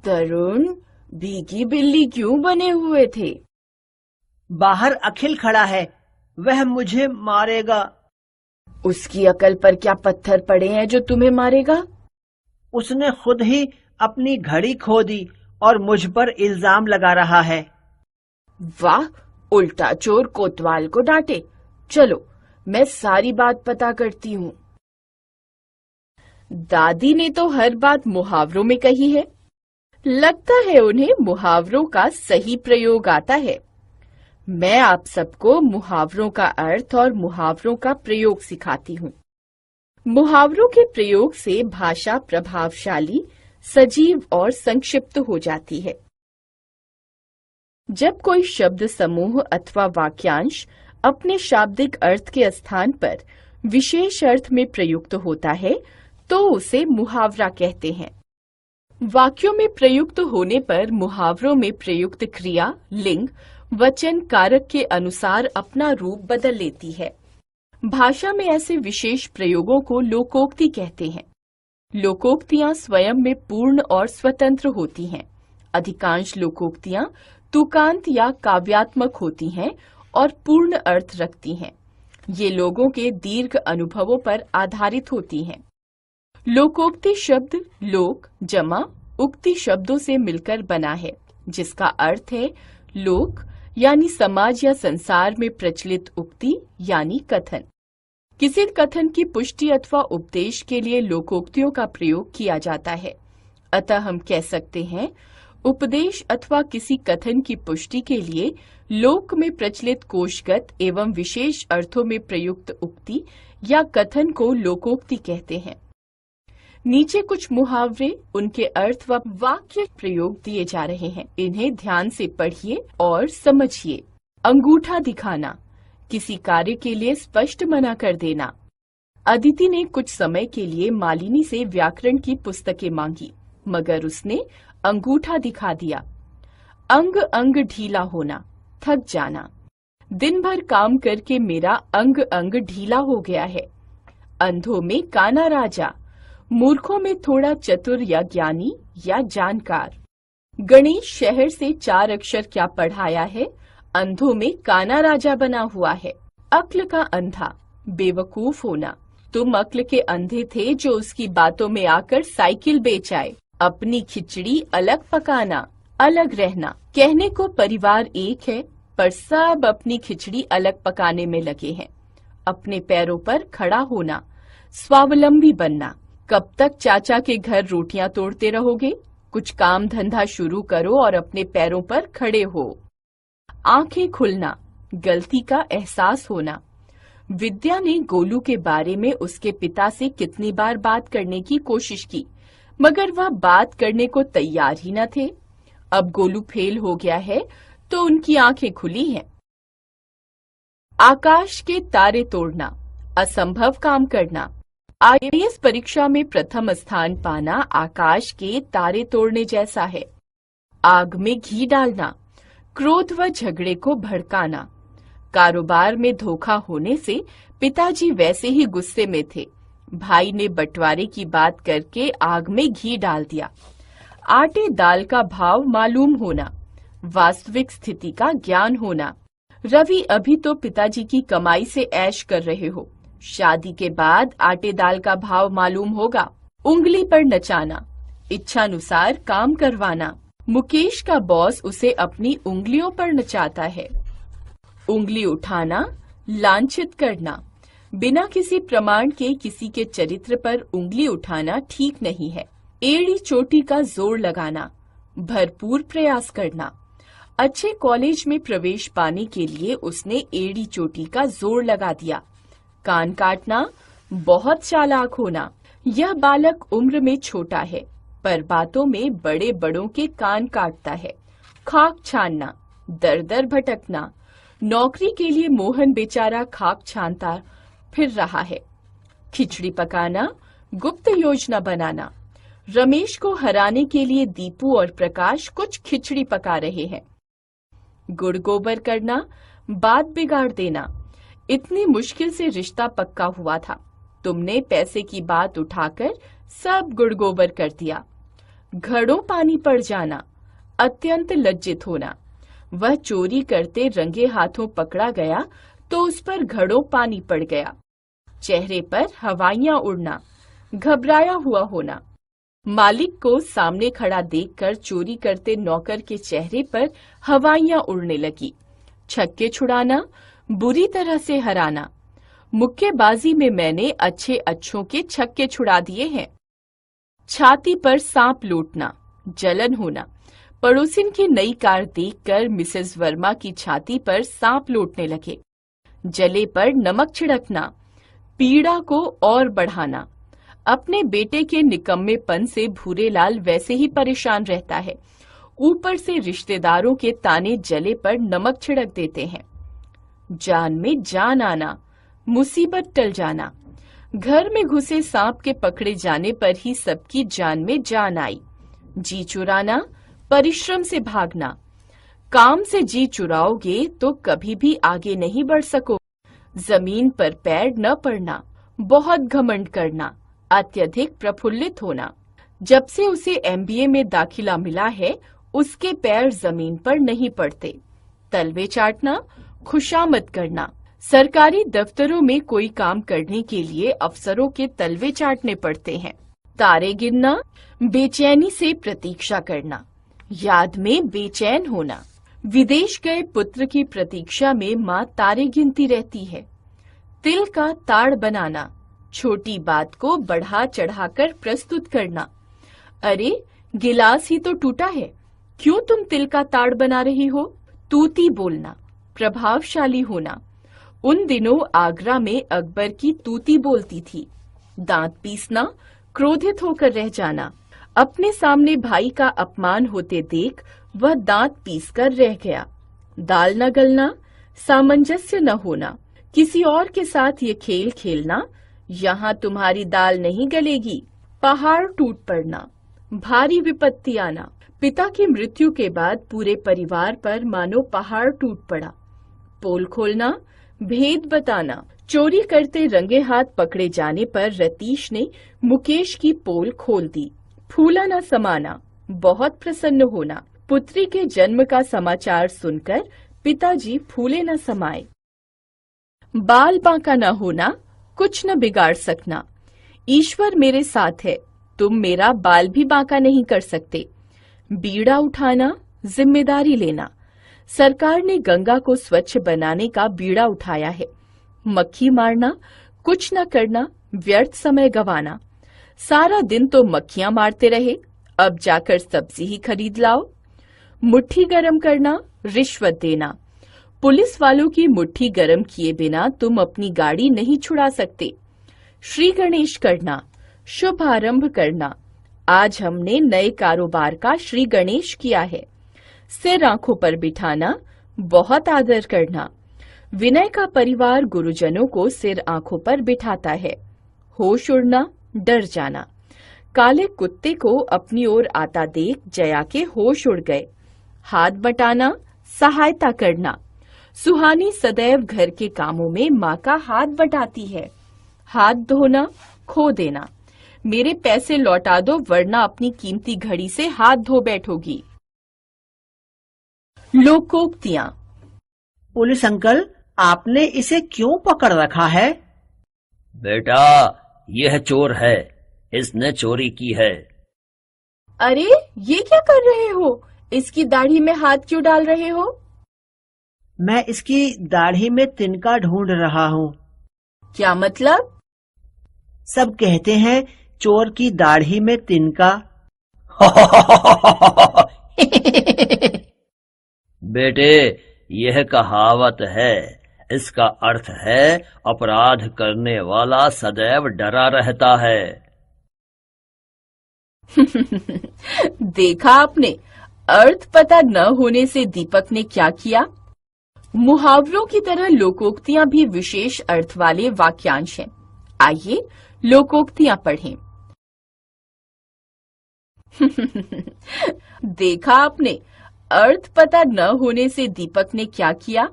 तरुण, भीगी बिल्ली क्यों बने हुए थे? बाहर अखिल खड़ा है, वह मुझे मारेगा। उसकी अकल पर क्या पत्थर पड़े हैं जो तुम्हें मारेगा? उसने खुद ही अपनी घड़ी खो दी और मुझ पर इल्जाम लगा रहा है। वाह, उल्टा चोर कोतवाल को डांटे। चलो, मैं सारी बात पता करती हूँ। दादी ने तो हर बात मुहावरों में कही है। लगता है उन्हें मुहावरों का सही प्रयोग आता है। मैं आप सबको मुहावरों का अर्थ और मुहावरों का प्रयोग सिखाती हूँ। मुहावरों के प्रयोग से भाषा प्रभावशाली, सजीव और संक्षिप्त हो जाती है। जब कोई शब्द समूह अथवा वाक्यांश अपने शाब्दिक अर्थ के स्थान पर विशेष अर्थ में प्रयुक्त होता है तो उसे मुहावरा कहते हैं। वाक्यों में प्रयुक्त होने पर मुहावरों में प्रयुक्त क्रिया, लिंग, वचन, कारक के अनुसार अपना रूप बदल लेती है। भाषा में ऐसे विशेष प्रयोगों को लोकोक्ति कहते हैं। लोकोक्तियां स्वयं में पूर्ण और स्वतंत्र होती हैं। अधिकांश लोकोक्तियां तुकांत या काव्यात्मक होती हैं और पूर्ण अर्थ रखती हैं। ये लोगों के दीर्घ अनुभवों पर आधारित होती हैं। लोकोक्ति शब्द लोक जमा उक्ति शब्दों से मिलकर बना है, जिसका अर्थ है लोक यानी समाज या संसार में प्रचलित उक्ति यानी कथन। किसी कथन की पुष्टि अथवा उपदेश के लिए लोकोक्तियों का प्रयोग किया जाता है। अतः हम कह सकते हैं, उपदेश अथवा किसी कथन की पुष्टि के लिए लोक में प्रचलित कोशगत एवं विशेष अर्थों में प्रयुक्त उक्ति या कथन को लोकोक्ति कहते हैं। नीचे कुछ मुहावरे, उनके अर्थ व वाक्य प्रयोग दिए जा रहे हैं। इन्हें ध्यान से पढ़िए और समझिए। अंगूठा दिखाना, किसी कार्य के लिए स्पष्ट मना कर देना। अदिति ने कुछ समय के लिए मालिनी से व्याकरण की पुस्तकें मांगी, मगर उसने अंगूठा दिखा दिया। अंग अंग ढीला होना, थक जाना। दिन भर काम करके मेरा अंग अंग ढीला हो गया है। अंधों में काना राजा, मूर्खों में थोड़ा चतुर या ज्ञानी या जानकार। गणेश शहर से 4 अक्षर क्या पढ़ाया है, अंधों में काना राजा बना हुआ है। अक्ल का अंधा, बेवकूफ होना। तुम अक्ल के अंधे थे जो उसकी बातों में आकर साइकिल बेच आए। अपनी खिचड़ी अलग पकाना, अलग रहना। कहने को परिवार एक है, पर सब अपनी खिचड़ी अलग पकाने में लगे हैं। अपने पैरों पर खड़ा होना, स्वावलंबी बनना। कब तक चाचा के घर रोटियां तोड़ते रहोगे? कुछ काम धंधा शुरू करो और अपने पैरों पर खड़े हो। आंखें खुलना, गलती का एहसास होना। विद्या ने गोलू के बारे में उसके पिता से कितनी बार बात करने की कोशिश की, मगर वह बात करने को तैयार ही न थे। अब गोलू फेल हो गया है तो उनकी आंखें खुली हैं। आकाश के तारे तोड़ना, असंभव काम करना। आईएएस परीक्षा में प्रथम स्थान पाना आकाश के तारे तोड़ने जैसा है। आग में घी डालना, क्रोध व झगड़े को भड़काना। कारोबार में धोखा होने से पिताजी वैसे ही गुस्से में थे। भाई ने बंटवारे की बात करके आग में घी डाल दिया। आटे दाल का भाव मालूम होना, वास्तविक स्थिति का ज्ञान होना। रवि, अभी तो पिताजी की कमाई से ऐश कर रहे हो, शादी के बाद आटे दाल का भाव मालूम होगा। उंगली पर नचाना, इच्छानुसार काम करवाना। मुकेश का बॉस उसे अपनी उंगलियों पर नचाता है। उंगली उठाना, लांछित करना। बिना किसी प्रमाण के किसी के चरित्र पर उंगली उठाना ठीक नहीं है। एड़ी चोटी का जोर लगाना, भरपूर प्रयास करना। अच्छे कॉलेज में प्रवेश पाने के लिए उसने एड़ी चोटी का जोर लगा दिया। कान काटना, बहुत चालाक होना। यह बालक उम्र में छोटा है, पर बातों में बड़े बड़ों के कान काटता है। खाक छानना, दर दर भटकना। नौकरी के लिए मोहन बेचारा खाक छानता फिर रहा है। खिचड़ी पकाना, गुप्त योजना बनाना। रमेश को हराने के लिए दीपू और प्रकाश कुछ खिचड़ी पका रहे हैं। गुड़ गोबर करना, बात बिगाड़ देना। इतनी मुश्किल से रिश्ता पक्का हुआ था, तुमने पैसे की बात उठाकर सब गुड़ गोबर कर दिया। घड़ों पानी पड़ जाना, अत्यंत लज्जित होना। वह चोरी करते रंगे हाथों पकड़ा गया तो उस पर घड़ों पानी पड़ गया। चेहरे पर हवाइयां उड़ना, घबराया हुआ होना। मालिक को सामने खड़ा देखकर चोरी करते नौकर के चेहरे पर हवाइयां उड़ने लगी। छक्के छुड़ाना, बुरी तरह से हराना। मुक्केबाजी में मैंने अच्छों के छक्के छुड़ा दिए हैं। छाती पर सांप लौटना, जलन होना। पड़ोसिन की नई कार देखकर मिसेस वर्मा की छाती पर सांप लौटने लगे। जले पर नमक छिड़कना, पीड़ा को और बढ़ाना। अपने बेटे के निकम्मेपन से भूरेलाल वैसे ही परेशान रहता है, ऊपर से रिश्तेदारों के ताने जले पर नमक छिड़क देते हैं। जान में जान आना, मुसीबत टल जाना। घर में घुसे सांप के पकड़े जाने पर ही सबकी जान में जान आई। जी चुराना, परिश्रम से भागना। काम से जी चुराओगे तो कभी भी आगे नहीं बढ़ सको। जमीन पर पैर न पड़ना, बहुत घमंड करना, अत्यधिक प्रफुल्लित होना। जब से उसे MBA में दाखिला मिला है, उसके पैर जमीन पर नहीं पड़ते। तलवे चाटना, खुशामद करना। सरकारी दफ्तरों में कोई काम करने के लिए अफसरों के तलवे चाटने पड़ते हैं। तारे गिनना, बेचैनी से प्रतीक्षा करना, याद में बेचैन होना। विदेश गए पुत्र की प्रतीक्षा में माँ तारे गिनती रहती है। तिल का ताड़ बनाना, छोटी बात को बढ़ा चढ़ाकर प्रस्तुत करना। अरे, गिलास ही तो टूटा है, क्यों तुम तिल का ताड़ बना रही हो? तूती बोलना, प्रभावशाली होना। उन दिनों आगरा में अकबर की तूती बोलती थी। दांत पीसना, क्रोधित होकर रह जाना। अपने सामने भाई का अपमान होते देख वह दांत पीसकर रह गया। दाल न गलना, सामंजस्य न होना। किसी और के साथ ये खेल खेलना, यहाँ तुम्हारी दाल नहीं गलेगी। पहाड़ टूट पड़ना, भारी विपत्ति आना। पिता की मृत्यु के बाद पूरे परिवार पर मानो पहाड़ टूट पड़ा। पोल खोलना, भेद बताना। चोरी करते रंगे हाथ पकड़े जाने पर रतीश ने मुकेश की पोल खोल दी। फूला न समाना, बहुत प्रसन्न होना। पुत्री के जन्म का समाचार सुनकर पिताजी फूले न समाए। बाल बांका न होना, कुछ न बिगाड़ सकना। ईश्वर मेरे साथ है, तुम मेरा बाल भी बांका नहीं कर सकते। बीड़ा उठाना, जिम्मेदारी लेना। सरकार ने गंगा को स्वच्छ बनाने का बीड़ा उठाया है। मक्खी मारना, कुछ न करना, व्यर्थ समय गंवाना। सारा दिन तो मक्खियां मारते रहे, अब जाकर सब्जी ही खरीद लाओ। मुट्ठी गरम करना, रिश्वत देना। पुलिस वालों की मुट्ठी गरम किए बिना तुम अपनी गाड़ी नहीं छुड़ा सकते। श्री गणेश करना, शुभ आरंभ करना। आज हमने नए कारोबार का श्री गणेश किया है। सिर आंखों पर बिठाना, बहुत आदर करना। विनय का परिवार गुरुजनों को सिर आंखों पर बिठाता है। होश उड़ना, डर जाना। काले कुत्ते को अपनी ओर आता देख जया के होश उड़ गए। हाथ बटाना, सहायता करना। सुहानी सदैव घर के कामों में माँ का हाथ बटाती है। हाथ धोना, खो देना। मेरे पैसे लौटा दो वरना अपनी कीमती घड़ी से हाथ धो बैठोगी। लोकोक्तियाँ। पुलिस अंकल, आपने इसे क्यों पकड़ रखा है? बेटा, यह चोर है, इसने चोरी की है। अरे, ये क्या कर रहे हो? इसकी दाढ़ी में हाथ क्यों डाल रहे हो? मैं इसकी दाढ़ी में तिनका ढूंढ रहा हूँ। क्या मतलब? सब कहते हैं चोर की दाढ़ी में तिनका। बेटे, यह कहावत है। इसका अर्थ है अपराध करने वाला सदैव डरा रहता है। देखा आपने, अर्थ पता न होने से दीपक ने क्या किया। मुहावरों की तरह लोकोक्तियां भी विशेष अर्थ वाले वाक्यांश हैं। आइए लोकोक्तियां पढ़ें। देखा आपने, अर्थ पता न होने से दीपक ने क्या किया।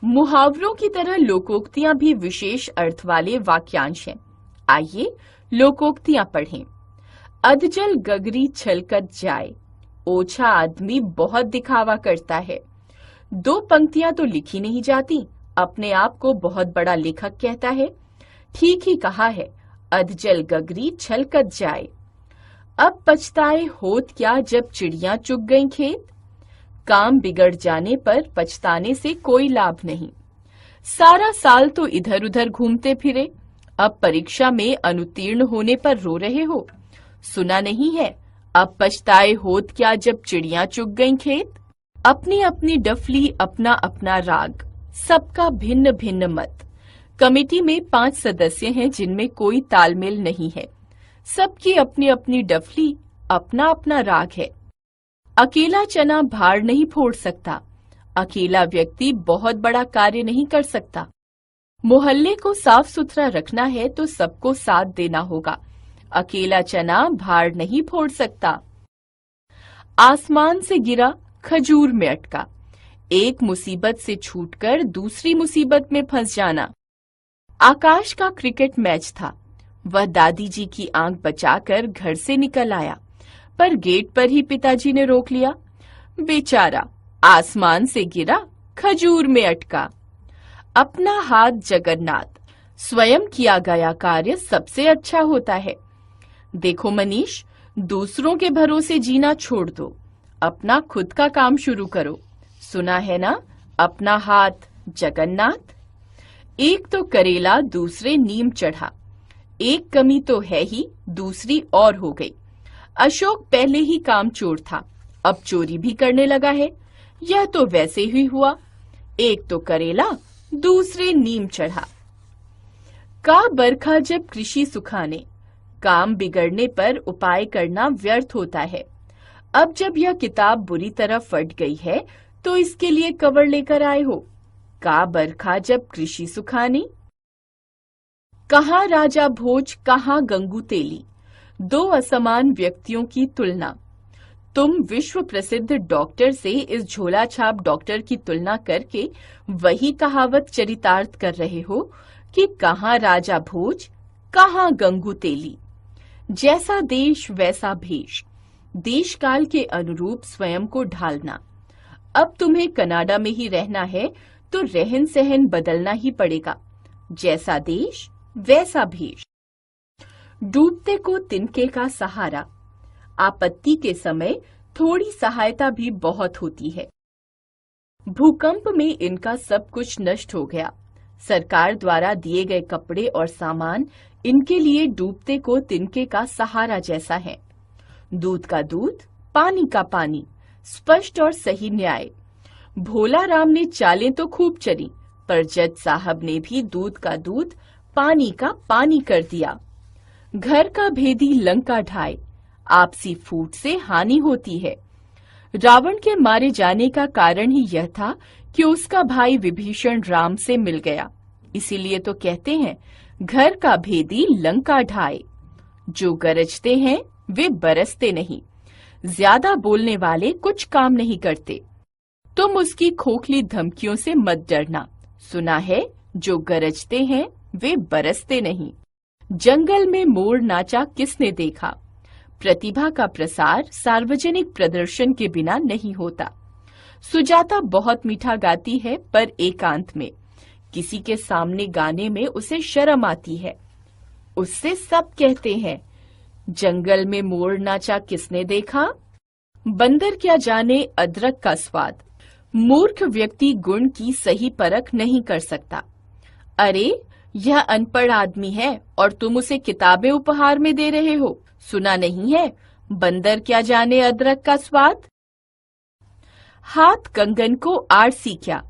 मुहावरों की तरह लोकोक्तियां भी विशेष अर्थ वाले वाक्यांश हैं। आइए लोकोक्तियां पढ़ें। अधजल गगरी छलकत जाए। ओछा आदमी बहुत दिखावा करता है। 2 पंक्तियां तो लिखी नहीं जाती, अपने आप को बहुत बड़ा लेखक कहता है। ठीक ही कहा है, अधजल गगरी छलकत जाए। अब पछताए होत क्या जब चिड़ियां चुग गईं खेत। काम बिगड़ जाने पर पछताने से कोई लाभ नहीं। सारा साल तो इधर उधर घूमते फिरे, अब परीक्षा में अनुत्तीर्ण होने पर रो रहे हो। सुना नहीं है, अब पछताए होत क्या जब चिड़ियां चुग गईं खेत। अपनी अपनी डफली, अपना अपना राग, सबका भिन्न भिन्न मत। कमेटी में 5 सदस्य हैं जिनमें कोई तालमेल नहीं है। सबकी अपनी अपनी डफली, अपना अपना राग है। अकेला चना भार नहीं फोड़ सकता। अकेला व्यक्ति बहुत बड़ा कार्य नहीं कर सकता। मोहल्ले को साफ सुथरा रखना है तो सबको साथ देना होगा। अकेला चना भार नहीं फोड़ सकता। आसमान से गिरा, खजूर में अटका। एक मुसीबत से छूटकर दूसरी मुसीबत में फंस जाना। आकाश का क्रिकेट मैच था। वह दादी जी की आंख बचाकर घर से निकल आया, पर गेट पर ही पिताजी ने रोक लिया। बेचारा, आसमान से गिरा, खजूर में अटका। अपना हाथ जगन्नाथ। स्वयं किया गया कार्य सबसे अच्छा होता है। देखो मनीष, दूसरों के भरोसे जीना छोड़ दो, अपना खुद का काम शुरू करो। सुना है ना, अपना हाथ जगन्नाथ। एक तो करेला दूसरे नीम चढ़ा। एक कमी तो है ही, दूसरी और हो गई। अशोक पहले ही कामचोर था, अब चोरी भी करने लगा है। यह तो वैसे ही हुआ। एक तो करेला दूसरे नीम चढ़ा। का बरखा जब कृषि सुखाने। काम बिगड़ने पर उपाय करना व्यर्थ होता है। अब जब यह किताब बुरी तरह फट गई है तो इसके लिए कवर लेकर आए हो। का बरखा जब कृषि सुखानी। कहाँ राजा भोज, कहाँ गंगू तेली, 2 असमान व्यक्तियों की तुलना। तुम विश्व प्रसिद्ध डॉक्टर से इस झोला छाप डॉक्टर की तुलना करके वही कहावत चरितार्थ कर रहे हो कि कहाँ राजा भोज, कहाँ गंगू तेली। जैसा देश वैसा भेष, देश काल के अनुरूप स्वयं को ढालना। अब तुम्हें कनाडा में ही रहना है तो रहन सहन बदलना ही पड़ेगा। जैसा देश वैसा भेष। डूबते को तिनके का सहारा। आपत्ति के समय थोड़ी सहायता भी बहुत होती है। भूकंप में इनका सब कुछ नष्ट हो गया। सरकार द्वारा दिए गए कपड़े और सामान इनके लिए डूबते को तिनके का सहारा जैसा है। दूध का दूध, पानी का पानी, स्पष्ट और सही न्याय। भोला राम ने चालें तो खूब चली, पर जज साहब ने भी दूध का दूध, पानी का पानी कर दिया। घर का भेदी लंका ढाए, आपसी फूट से हानि होती है। रावण के मारे जाने का कारण ही यह था कि उसका भाई विभीषण राम से मिल गया। इसीलिए तो कहते हैं, घर का भेदी लंका ढाए। जो गरजते हैं वे बरसते नहीं। ज्यादा बोलने वाले कुछ काम नहीं करते। तुम उसकी खोखली धमकियों से मत डरना। सुना है, जो गरजते हैं वे बरसते नहीं। जंगल में मोर नाचा किसने देखा। प्रतिभा का प्रसार सार्वजनिक प्रदर्शन के बिना नहीं होता। सुजाता बहुत मीठा गाती है, पर एकांत में। किसी के सामने गाने में उसे शर्म आती है। उससे सब कहते हैं, जंगल में मोर नाचा किसने देखा। बंदर क्या जाने अदरक का स्वाद। मूर्ख व्यक्ति गुण की सही परख नहीं कर सकता। अरे, यह अनपढ़ आदमी है और तुम उसे किताबें उपहार में दे रहे हो। सुना नहीं है, बंदर क्या जाने अदरक का स्वाद। हाथ कंगन को आरसी क्या।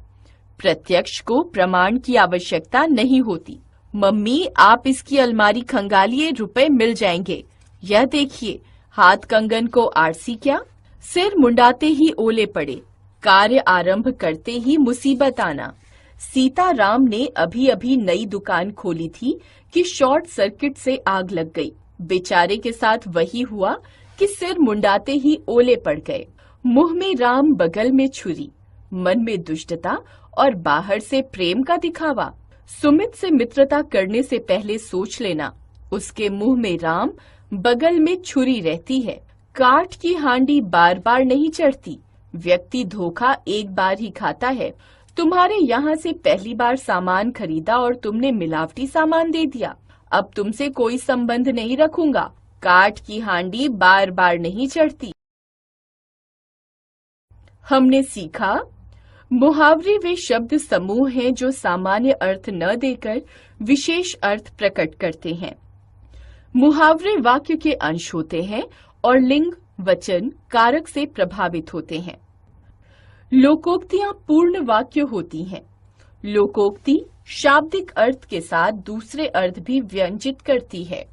प्रत्यक्ष को प्रमाण की आवश्यकता नहीं होती। मम्मी, आप इसकी अलमारी खंगालिए, रुपए मिल जाएंगे। यह देखिए, हाथ कंगन को आरसी क्या। सिर मुंडाते ही ओले पड़े, कार्य आरंभ करते ही मुसीबत आना। सीताराम ने अभी अभी नई दुकान खोली थी कि शॉर्ट सर्किट से आग लग गई। बेचारे के साथ वही हुआ कि सिर मुंडाते ही ओले पड़ गए। मुंह में राम, बगल में छुरी, मन में दुष्टता और बाहर से प्रेम का दिखावा। सुमित से मित्रता करने से पहले सोच लेना, उसके मुंह में राम, बगल में छुरी रहती है। काठ की हांडी बार बार नहीं चढ़ती। व्यक्ति धोखा एक बार ही खाता है। तुम्हारे यहाँ से पहली बार सामान खरीदा और तुमने मिलावटी सामान दे दिया। अब तुमसे कोई संबंध नहीं रखूंगा। काठ की हांडी बार बार नहीं चढ़ती। हमने सीखा, मुहावरे वे शब्द समूह हैं जो सामान्य अर्थ न देकर विशेष अर्थ प्रकट करते हैं। मुहावरे वाक्य के अंश होते हैं और लिंग, वचन, कारक से प्रभावित होते हैं। लोकोक्तियां पूर्ण वाक्य होती हैं। लोकोक्ति शाब्दिक अर्थ के साथ दूसरे अर्थ भी व्यंजित करती है।